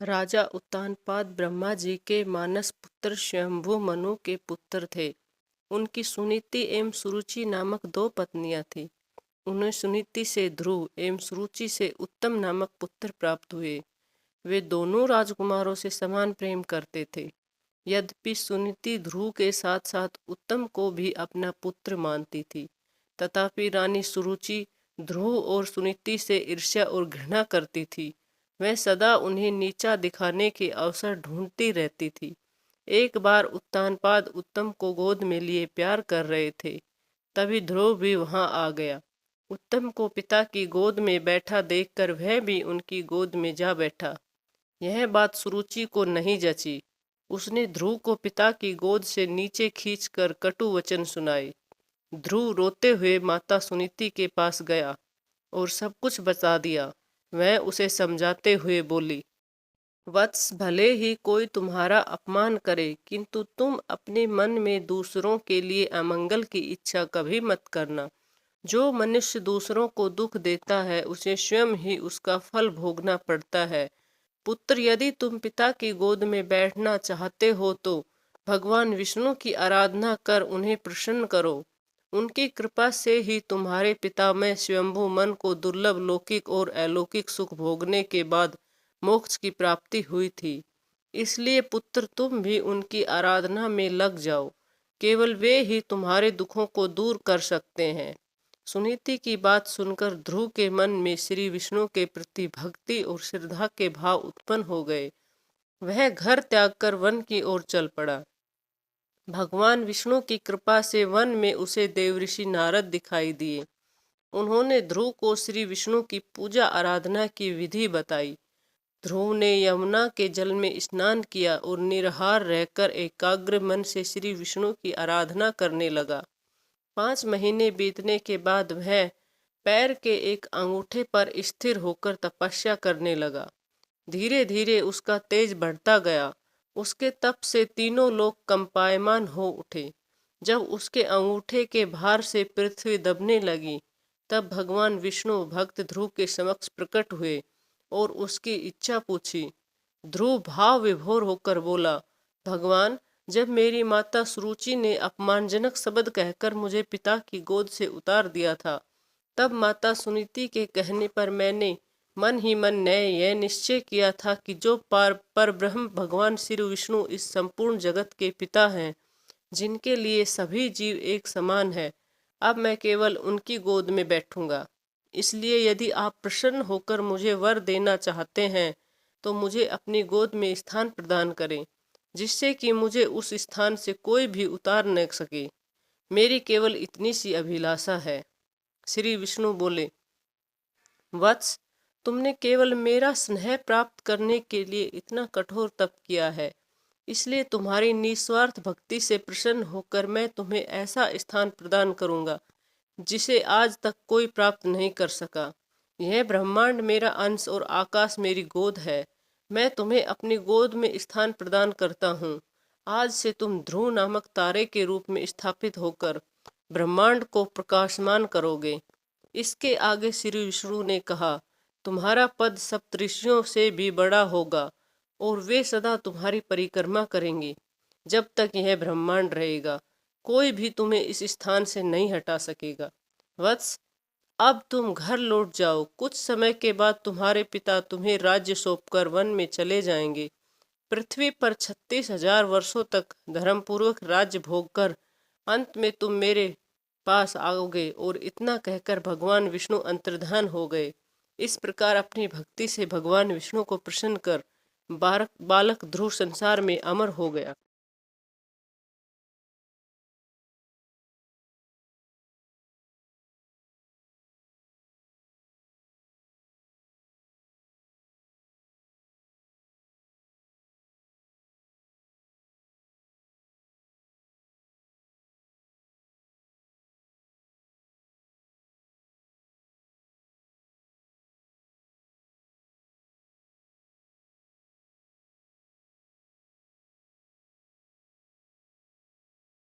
राजा उत्तानपाद ब्रह्मा जी के मानस पुत्र स्वयंभू मनु के पुत्र थे। उनकी सुनीति एवं सुरुचि नामक दो पत्नियां थीं। उन्हें सुनीति से ध्रुव एवं सुरुचि से उत्तम नामक पुत्र प्राप्त हुए। वे दोनों राजकुमारों से समान प्रेम करते थे। यद्यपि सुनीति ध्रुव के साथ साथ उत्तम को भी अपना पुत्र मानती थी, तथापि रानी सुरुचि ध्रुव और सुनीति से ईर्ष्या और घृणा करती थी। वह सदा उन्हें नीचा दिखाने के अवसर ढूंढती रहती थी। एक बार उत्तानपाद उत्तम को गोद में लिए प्यार कर रहे थे, तभी ध्रुव भी वहां आ गया। उत्तम को पिता की गोद में बैठा देखकर वह भी उनकी गोद में जा बैठा। यह बात सुरुचि को नहीं जची। उसने ध्रुव को पिता की गोद से नीचे खींचकर कटु वचन सुनाए। ध्रुव रोते हुए माता सुनीति के पास गया और सब कुछ बता दिया। वह उसे समझाते हुए बोली, वत्स, भले ही कोई तुम्हारा अपमान करे, किंतु तुम अपने मन में दूसरों के लिए अमंगल की इच्छा कभी मत करना। जो मनुष्य दूसरों को दुख देता है उसे स्वयं ही उसका फल भोगना पड़ता है। पुत्र, यदि तुम पिता की गोद में बैठना चाहते हो तो भगवान विष्णु की आराधना कर उन्हें प्रसन्न करो। उनकी कृपा से ही तुम्हारे पिता में स्वयंभू मन को दुर्लभ लौकिक और अलौकिक सुख भोगने के बाद मोक्ष की प्राप्ति हुई थी। इसलिए पुत्र, तुम भी उनकी आराधना में लग जाओ। केवल वे ही तुम्हारे दुखों को दूर कर सकते हैं। सुनीति की बात सुनकर ध्रुव के मन में श्री विष्णु के प्रति भक्ति और श्रद्धा के भाव उत्पन्न हो गए। वह घर त्याग कर वन की ओर चल पड़ा। भगवान विष्णु की कृपा से वन में उसे देवऋषि नारद दिखाई दिए। उन्होंने ध्रुव को श्री विष्णु की पूजा आराधना की विधि बताई। ध्रुव ने यमुना के जल में स्नान किया और निराहार रहकर एकाग्र मन से श्री विष्णु की आराधना करने लगा। 5 महीने बीतने के बाद वह पैर के एक अंगूठे पर स्थिर होकर तपस्या करने लगा। धीरे धीरे उसका तेज बढ़ता गया। उसके तप से तीनों लोग कंपायमान हो उठे। जब उसके अंगूठे के भार से पृथ्वी दबने लगी, तब भगवान विष्णु भक्त ध्रुव के समक्ष प्रकट हुए और उसकी इच्छा पूछी। ध्रुव भाव विभोर होकर बोला, भगवान, जब मेरी माता सुरुचि ने अपमानजनक शब्द कहकर मुझे पिता की गोद से उतार दिया था, तब माता सुनीति के कहने पर मैंने मन ही मन ने यह निश्चय किया था कि जो पर ब्रह्म भगवान श्री विष्णु इस संपूर्ण जगत के पिता हैं, जिनके लिए सभी जीव एक समान है, अब मैं केवल उनकी गोद में बैठूंगा। इसलिए यदि आप प्रसन्न होकर मुझे वर देना चाहते हैं तो मुझे अपनी गोद में स्थान प्रदान करें, जिससे कि मुझे उस स्थान से कोई भी उतार न सके। मेरी केवल इतनी सी अभिलाषा है। श्री विष्णु बोले, वत्स, तुमने केवल मेरा स्नेह प्राप्त करने के लिए इतना कठोर तप किया है, इसलिए तुम्हारी निस्वार्थ भक्ति से प्रसन्न होकर मैं तुम्हें ऐसा स्थान प्रदान करूंगा जिसे आज तक कोई प्राप्त नहीं कर सका। यह ब्रह्मांड मेरा अंश और आकाश मेरी गोद है। मैं तुम्हें अपनी गोद में स्थान प्रदान करता हूँ। आज से तुम ध्रुव नामक तारे के रूप में स्थापित होकर ब्रह्मांड को प्रकाशमान करोगे। इसके आगे श्री विष्णु ने कहा, तुम्हारा पद सप्तऋषियों से भी बड़ा होगा और वे सदा तुम्हारी परिक्रमा करेंगे। जब तक यह ब्रह्मांड रहेगा, कोई भी तुम्हें इस स्थान से नहीं हटा सकेगा। वत्स, अब तुम घर लौट जाओ। कुछ समय के बाद तुम्हारे पिता तुम्हें राज्य सौंपकर वन में चले जाएंगे। पृथ्वी पर 36,000 वर्षों तक धर्मपूर्वक राज्य भोग कर अंत में तुम मेरे पास आओगे। और इतना कहकर भगवान विष्णु अंतर्धान हो गए। इस प्रकार अपनी भक्ति से भगवान विष्णु को प्रसन्न कर बालक ध्रुव संसार में अमर हो गया।